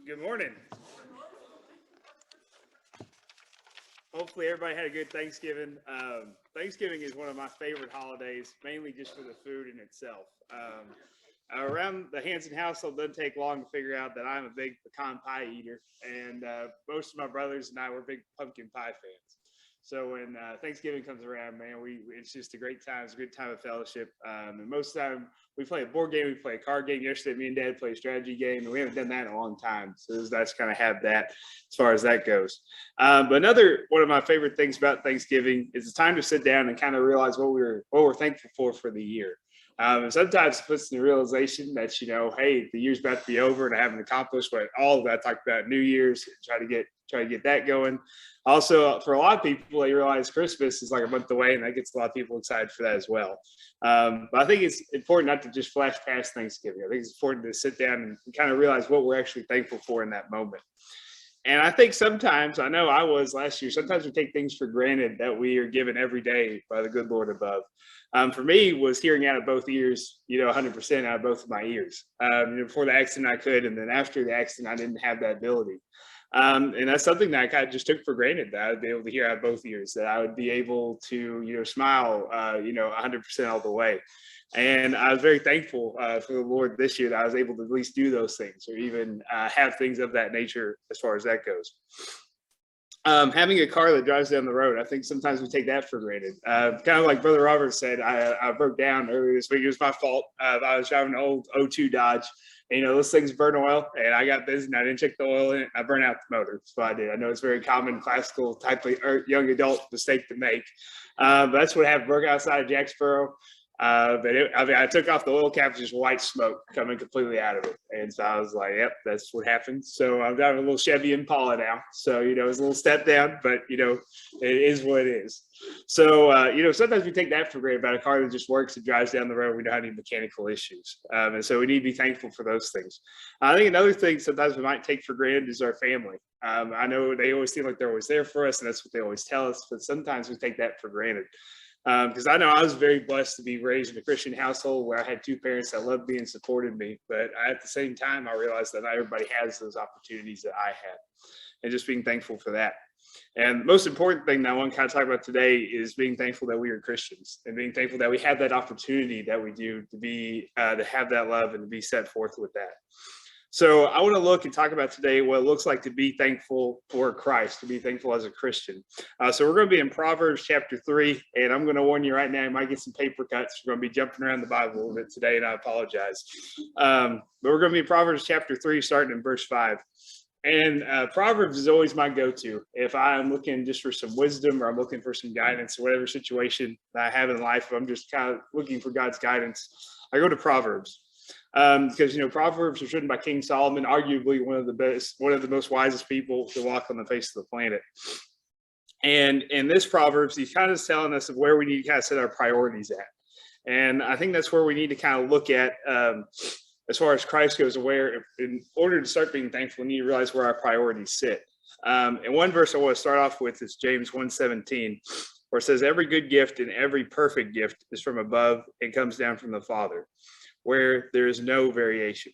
Good morning. Hopefully everybody had a good Thanksgiving. Thanksgiving is one of my favorite holidays, mainly just for the food in itself. Around the Hanson household, doesn't take long to figure out that I'm a big pecan pie eater, and most of my brothers and I were big pumpkin pie fans. So when Thanksgiving comes around, man, it's just a great time. It's a good time of fellowship. And most of the time, we play a board game, we play a card game. Yesterday, me and Dad played a strategy game, and we haven't done that in a long time. So it's nice to kind of have that as far as that goes. But another one of my favorite things about Thanksgiving is it's time to sit down and kind of realize what we're thankful for the year. And sometimes it puts in the realization that, hey, the year's about to be over and I haven't accomplished what all of that I talked about New Year's, try to get that going. Also, for a lot of people, they realize Christmas is like a month away, and that gets a lot of people excited for that as well. But I think it's important not to just flash past Thanksgiving. I think it's important to sit down and kind of realize what we're actually thankful for in that moment. And I think sometimes, I know I was last year, sometimes we take things for granted that we are given every day by the good Lord above. For me, was hearing out of both ears, 100% out of both of my ears. Before the accident, I could, and then after the accident, I didn't have that ability. And that's something that I kind of just took for granted, that I would be able to hear out of both ears, that I would be able to, smile, 100% all the way. And I was very thankful for the Lord this year that I was able to at least do those things, or even have things of that nature as far as that goes. Having a car that drives down the road, I think sometimes we take that for granted. Kind of like Brother Robert said, I broke down earlier this week. It was my fault. I was driving an old 02 Dodge. And, those things burn oil, and I got busy and I didn't check the oil in it. I burned out the motor. So I did. I know it's a very common classical type of young adult mistake to make. But that's what happened. Broke outside of Jacksboro. I took off the oil cap, just white smoke coming completely out of it. And so I was like, yep, that's what happened. So I'm driving a little Chevy Impala now. So, it's a little step down, but, it is what it is. So, sometimes we take that for granted about a car that just works and drives down the road. We don't have any mechanical issues. And so we need to be thankful for those things. I think another thing sometimes we might take for granted is our family. I know they always seem like they're always there for us, and that's what they always tell us, but sometimes we take that for granted. Because I know I was very blessed to be raised in a Christian household where I had two parents that loved me and supported me. But at the same time, I realized that not everybody has those opportunities that I had, and just being thankful for that. And the most important thing that I want to kind of talk about today is being thankful that we are Christians, and being thankful that we have that opportunity that we do to have that love and to be set forth with that. So I want to look and talk about today what it looks like to be thankful for Christ, to be thankful as a Christian. So we're going to be in Proverbs chapter 3, and I'm going to warn you right now, you might get some paper cuts. We're going to be jumping around the Bible a little bit today, and I apologize. But we're going to be in Proverbs chapter 3, starting in verse 5. And Proverbs is always my go-to. If I'm looking just for some wisdom, or I'm looking for some guidance, or whatever situation that I have in life, if I'm just kind of looking for God's guidance, I go to Proverbs. Because Proverbs was written by King Solomon, arguably one of the most wisest people to walk on the face of the planet. And in this Proverbs, he's kind of telling us of where we need to kind of set our priorities at. And I think that's where we need to kind of look at as far as Christ goes, where in order to start being thankful, we need to realize where our priorities sit. And one verse I want to start off with is James 1:17, where it says, every good gift and every perfect gift is from above and comes down from the Father, where there is no variation.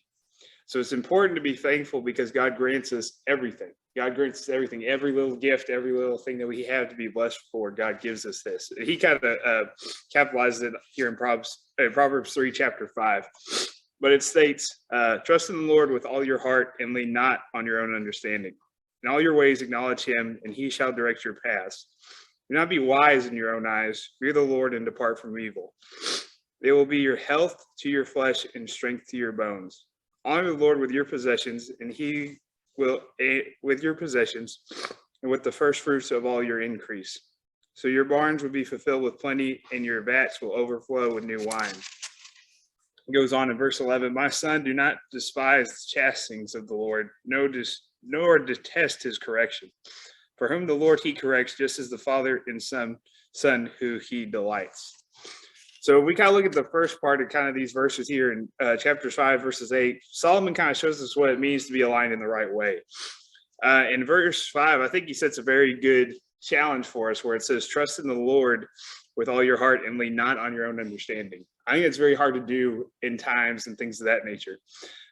So it's important to be thankful because God grants us everything. God grants us everything, every little gift, every little thing that we have to be blessed for. God gives us this. He kind of capitalizes it here in Proverbs 3, chapter 5. But it states, trust in the Lord with all your heart and lean not on your own understanding. In all your ways acknowledge him, and he shall direct your paths. Do not be wise in your own eyes. Fear the Lord and depart from evil. It will be your health to your flesh and strength to your bones. Honor the Lord with your possessions, and he will with your possessions, and with the first fruits of all your increase. So your barns will be fulfilled with plenty, and your vats will overflow with new wine. It goes on in verse 11, my son, do not despise the chastenings of the Lord, nor detest his correction. For whom the Lord he corrects, just as the father and son who he delights. So we kind of look at the first part of kind of these verses here in chapter 5, verses 8. Solomon kind of shows us what it means to be aligned in the right way. In verse 5, I think he sets a very good challenge for us where it says, trust in the Lord with all your heart and lean not on your own understanding. I think it's very hard to do in times and things of that nature.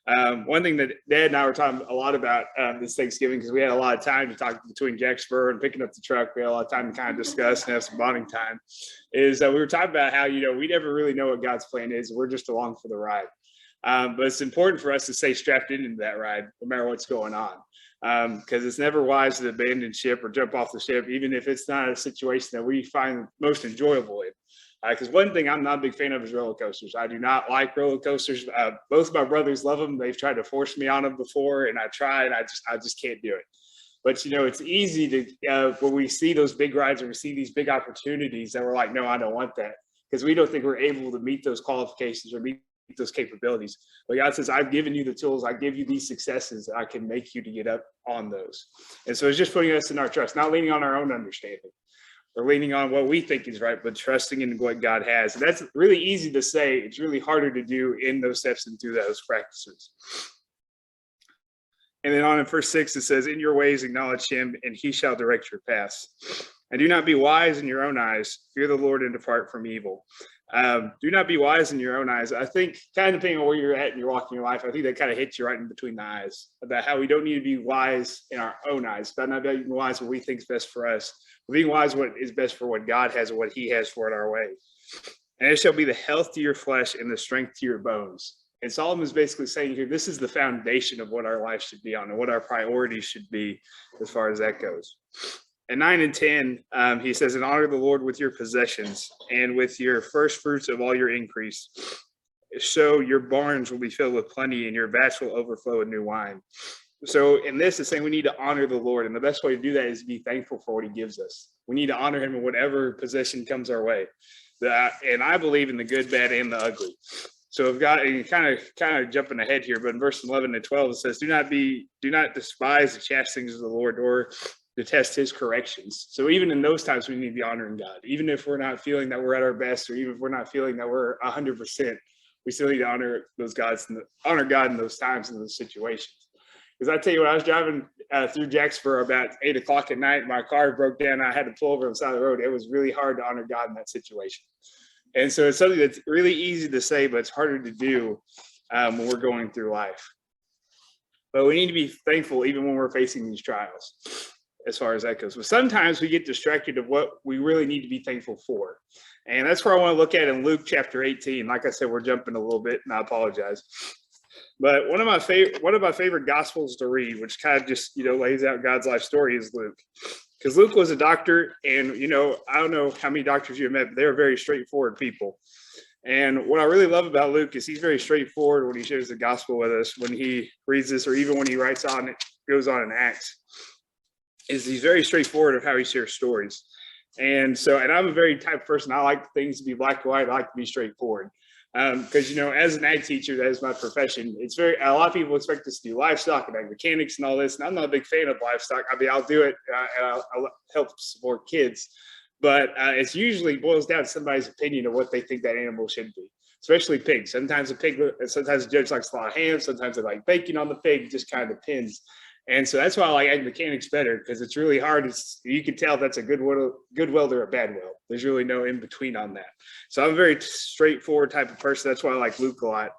One thing that Dad and I were talking a lot about this Thanksgiving, because we had a lot of time to talk between Jacksboro and picking up the truck. We had a lot of time to kind of discuss and have some bonding time, is we were talking about how, we never really know what God's plan is. We're just along for the ride. But it's important for us to stay strapped into that ride, no matter what's going on. Because it's never wise to abandon ship or jump off the ship, even if it's not a situation that we find most enjoyable in. Because one thing I'm not a big fan of is roller coasters. I do not like roller coasters. Both of my brothers love them. They've tried to force me on them before, and I try, and I just can't do it. But it's easy to when we see those big rides or we see these big opportunities that we're like, no, I don't want that, because we don't think we're able to meet those qualifications or meet those capabilities. But God says, I've given you the tools. I give you these successes that I can make you to get up on those. And so it's just putting us in our trust, not leaning on our own understanding or leaning on what we think is right, but trusting in what God has. And that's really easy to say. It's really harder to do in those steps and through those practices. And then on in verse 6, it says, in your ways acknowledge him, and he shall direct your paths. And do not be wise in your own eyes. Fear the Lord and depart from evil. Do not be wise in your own eyes. I think, kind of depending on where you're at and you're walking your life, I think that kind of hits you right in between the eyes, about how we don't need to be wise in our own eyes, but not being wise what we think is best for us. But being wise what is best for what God has and what he has for it our way. And it shall be the health to your flesh and the strength to your bones. And Solomon is basically saying here, this is the foundation of what our life should be on and what our priorities should be as far as that goes. And 9 and 10, he says, and honor the Lord with your possessions and with your first fruits of all your increase. So your barns will be filled with plenty and your vats will overflow with new wine. So in this, it's saying we need to honor the Lord. And the best way to do that is to be thankful for what he gives us. We need to honor him in whatever possession comes our way. And I believe in the good, bad, and the ugly. So if God, and kind of jumping ahead here, but in verse 11 and 12, it says, do not despise the chastisings of the Lord or detest his corrections. So even in those times, we need to be honoring God. Even if we're not feeling that we're at our best, or even if we're not feeling that we're 100%, we still need to honor honor God in those times and those situations. Because I tell you, when I was driving through Jacksboro about 8 o'clock at night, my car broke down. I had to pull over on the side of the road. It was really hard to honor God in that situation. And so it's something that's really easy to say, but it's harder to do when we're going through life. But we need to be thankful even when we're facing these trials, as far as that goes. But sometimes we get distracted of what we really need to be thankful for. And that's where I want to look at in Luke chapter 18. Like I said, we're jumping a little bit, and I apologize. But one of my favorite gospels to read, which kind of just, lays out God's life story, is Luke. Because Luke was a doctor, and, I don't know how many doctors you have met, but they're very straightforward people. And what I really love about Luke is he's very straightforward when he shares the gospel with us, when he reads this, or even when he goes on in Acts, is he's very straightforward of how he shares stories. And I'm a very type of person. I like things to be black and white. I like to be straightforward. Because, as an ag teacher, that is my profession. It's a lot of people expect us to do livestock and ag mechanics and all this. And I'm not a big fan of livestock. I mean, I'll do it. I'll help support kids. But it usually boils down to somebody's opinion of what they think that animal should be, especially pigs. Sometimes a judge likes a lot of ham. Sometimes they like bacon on the pig. It just kind of depends. And so that's why I like ag mechanics better, because it's really hard. You can tell that's a good weld or a bad weld. There's really no in between on that. So I'm a very straightforward type of person. That's why I like Luke a lot.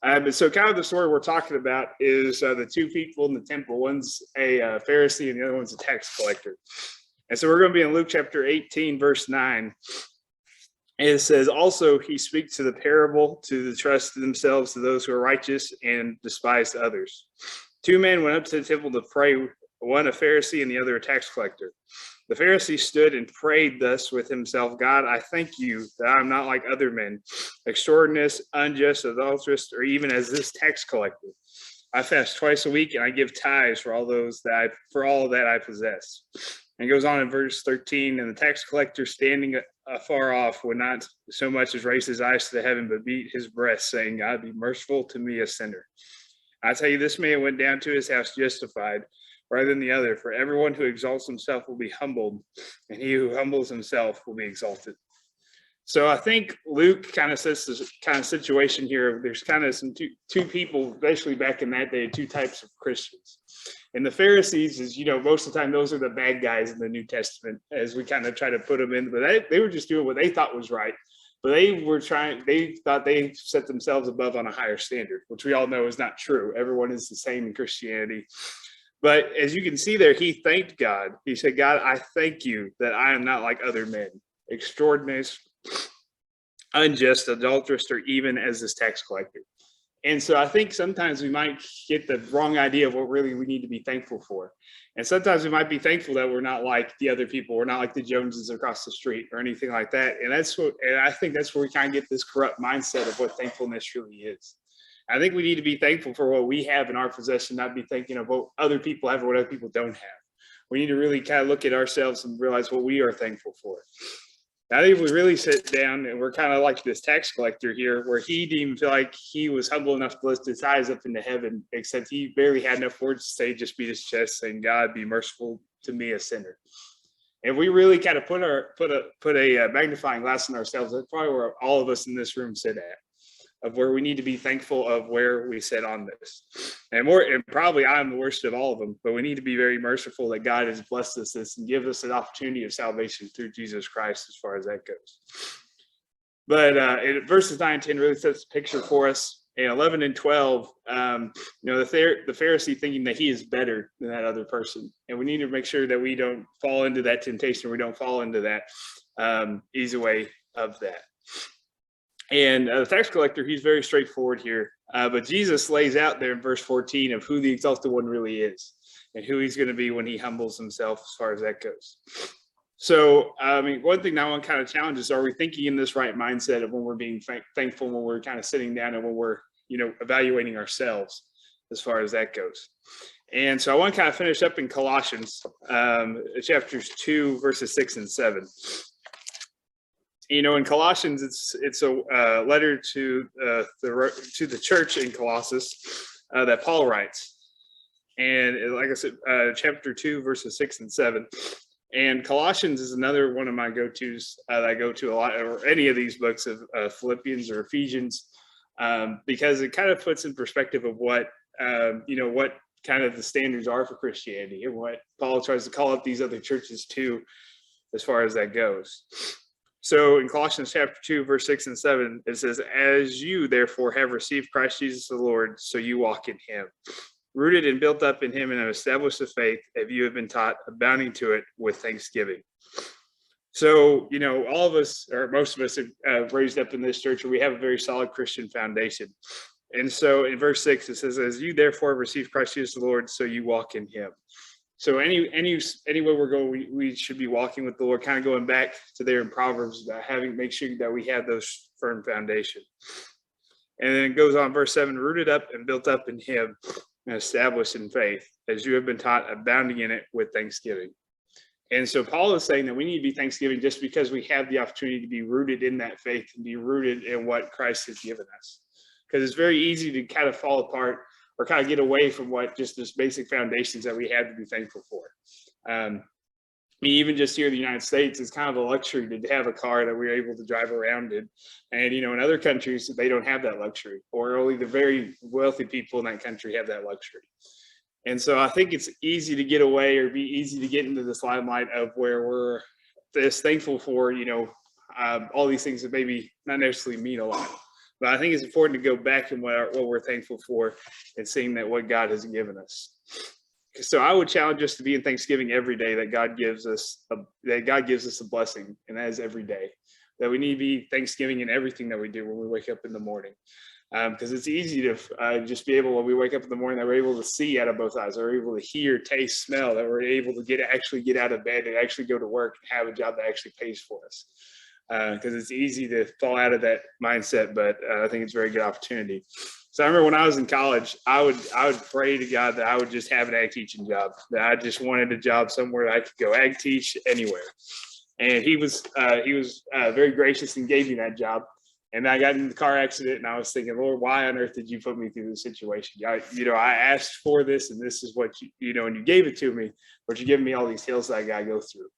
And so kind of the story we're talking about is the two people in the temple. One's a Pharisee and the other one's a tax collector. And so we're going to be in Luke chapter 18, verse 9. And it says, also he speaks to the parable to the trust themselves to those who are righteous and despise others. 2 men went up to the temple to pray, one a Pharisee and the other a tax collector. The Pharisee stood and prayed thus with himself, God, I thank you that I'm not like other men, extortionate, unjust, adulterous, or even as this tax collector. I fast twice a week and I give tithes for all that I possess. And goes on in verse 13, and the tax collector standing afar off would not so much as raise his eyes to the heaven, but beat his breast, saying, God, be merciful to me, a sinner. I tell you, this man went down to his house justified rather than the other. For everyone who exalts himself will be humbled, and he who humbles himself will be exalted. So I think Luke kind of says this kind of situation here. There's kind of some two people, especially back in that day, two types of Christians. And the Pharisees is, most of the time, those are the bad guys in the New Testament, as we kind of try to put them in. But they were just doing what they thought was right. But they thought they set themselves above on a higher standard, which we all know is not true. Everyone is the same in Christianity. But as you can see there, he thanked God. He said, God, I thank you that I am not like other men, extraordinary, unjust, adulterous, or even as this tax collector. And so I think sometimes we might get the wrong idea of what really we need to be thankful for. And sometimes we might be thankful that we're not like the other people. We're not like the Joneses across the street or anything like that. And I think that's where we kind of get this corrupt mindset of what thankfulness really is. I think we need to be thankful for what we have in our possession, not be thinking of what other people have or what other people don't have. We need to really kind of look at ourselves and realize what we are thankful for. I think if we really sit down, and we're kind of like this tax collector here, where he didn't even feel like he was humble enough to lift his eyes up into heaven, except he barely had enough words to say, just beat his chest, saying, God, be merciful to me, a sinner. And we really kind of put a magnifying glass on ourselves. That's probably where all of us in this room sit at, of where we need to be thankful of where we sit on this. And probably I'm the worst of all of them, but we need to be very merciful that God has blessed us this and gives us an opportunity of salvation through Jesus Christ, as far as that goes. But verses 9 and 10 really sets the picture for us. And 11 and 12, the Pharisee thinking that he is better than that other person. And we need to make sure that we don't fall into that temptation. We don't fall into that easy way of that. And the tax collector, he's very straightforward here. But Jesus lays out there in verse 14 of who the exalted one really is and who he's going to be when he humbles himself, as far as that goes. So, one thing I want to kind of challenge is, are we thinking in this right mindset of when we're being thankful, when we're kind of sitting down and when we're, evaluating ourselves, as far as that goes. And so I want to kind of finish up in Colossians, chapters 2, verses 6 and 7. In Colossians, it's a letter to the church in Colossus that Paul writes. And like I said, chapter 2, verses 6 and 7. And Colossians is another one of my go-tos that I go to a lot, or any of these books of Philippians or Ephesians, because it kind of puts in perspective of what kind of the standards are for Christianity and what Paul tries to call up these other churches to, as far as that goes. So in Colossians chapter 2, verse 6 and 7, it says, as you therefore have received Christ Jesus the Lord, so you walk in him, rooted and built up in him and have established the faith, if you have been taught, abounding to it with thanksgiving. So, all of us, or most of us, have raised up in this church, and we have a very solid Christian foundation. And so in verse 6, it says, as you therefore have received Christ Jesus the Lord, so you walk in him. So anywhere we're going, we should be walking with the Lord, kind of going back to there in Proverbs, make sure that we have those firm foundation. And then it goes on, verse 7, rooted up and built up in him and established in faith, as you have been taught, abounding in it with thanksgiving. And so Paul is saying that we need to be thanksgiving just because we have the opportunity to be rooted in that faith and be rooted in what Christ has given us. Because it's very easy to kind of fall apart or kind of get away from what just this basic foundations that we have to be thankful for. Even just here in the United States, it's kind of a luxury to have a car that we're able to drive around in. And, in other countries, they don't have that luxury, or only the very wealthy people in that country have that luxury. And so I think it's easy to get away or be easy to get into this limelight of where we're just thankful for, all these things that maybe not necessarily mean a lot. But I think it's important to go back and what we're thankful for and seeing that what God has given us. So I would challenge us to be in thanksgiving every day that God gives us a blessing, and that is every day. That we need to be thanksgiving in everything that we do when we wake up in the morning. Because it's easy to just be able, when we wake up in the morning, that we're able to see out of both eyes, that we're able to hear, taste, smell, that we're able to actually get out of bed and actually go to work and have a job that actually pays for us. Because it's easy to fall out of that mindset, but I think it's a very good opportunity. So I remember when I was in college, I would pray to God that I would just have an ag teaching job, that I just wanted a job somewhere that I could go ag teach anywhere. And he was very gracious and gave me that job. And I got in the car accident, and I was thinking, Lord, why on earth did you put me through this situation? I asked for this, and this is what and you gave it to me, but you're giving me all these hills that I got to go through.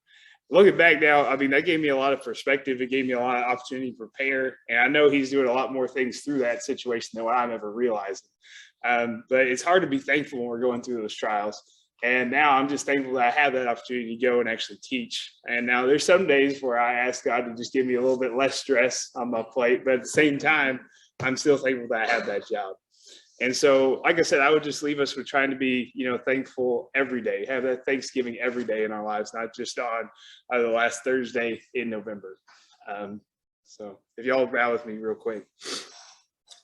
Looking back now, that gave me a lot of perspective. It gave me a lot of opportunity to prepare. And I know he's doing a lot more things through that situation than what I'm ever realizing. But it's hard to be thankful when we're going through those trials. And now I'm just thankful that I have that opportunity to go and actually teach. And now there's some days where I ask God to just give me a little bit less stress on my plate, but at the same time, I'm still thankful that I have that job. And so, like I said, I would just leave us with trying to be, thankful every day, have that Thanksgiving every day in our lives, not just on the last Thursday in November. So if y'all bow with me real quick.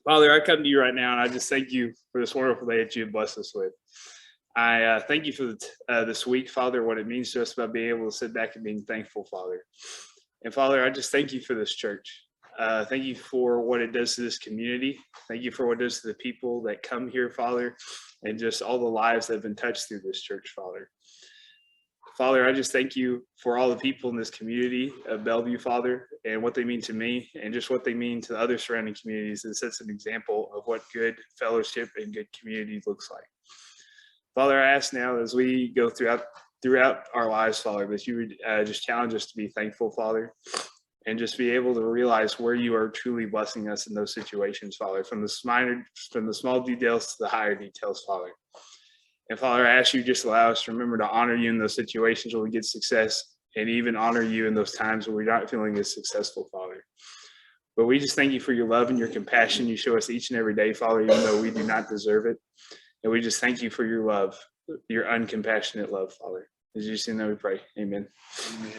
Father, I come to you right now, and I just thank you for this wonderful day that you have blessed us with. I thank you for this week, Father, what it means to us about being able to sit back and being thankful, Father. And Father, I just thank you for this church. Thank you for what it does to this community. Thank you for what it does to the people that come here, Father, and just all the lives that have been touched through this church, Father. Father, I just thank you for all the people in this community of Bellevue, Father, and what they mean to me and just what they mean to the other surrounding communities. It sets an example of what good fellowship and good community looks like. Father, I ask now as we go throughout our lives, Father, that you would just challenge us to be thankful, Father, and just be able to realize where you are truly blessing us in those situations, Father, from the small details to the higher details, Father. And Father, I ask you just allow us to remember to honor you in those situations where we get success, and even honor you in those times where we're not feeling as successful, Father. But we just thank you for your love and your compassion you show us each and every day, Father, even though we do not deserve it. And we just thank you for your love, your uncompassionate love, Father. In Jesus' name we pray. Amen. Amen.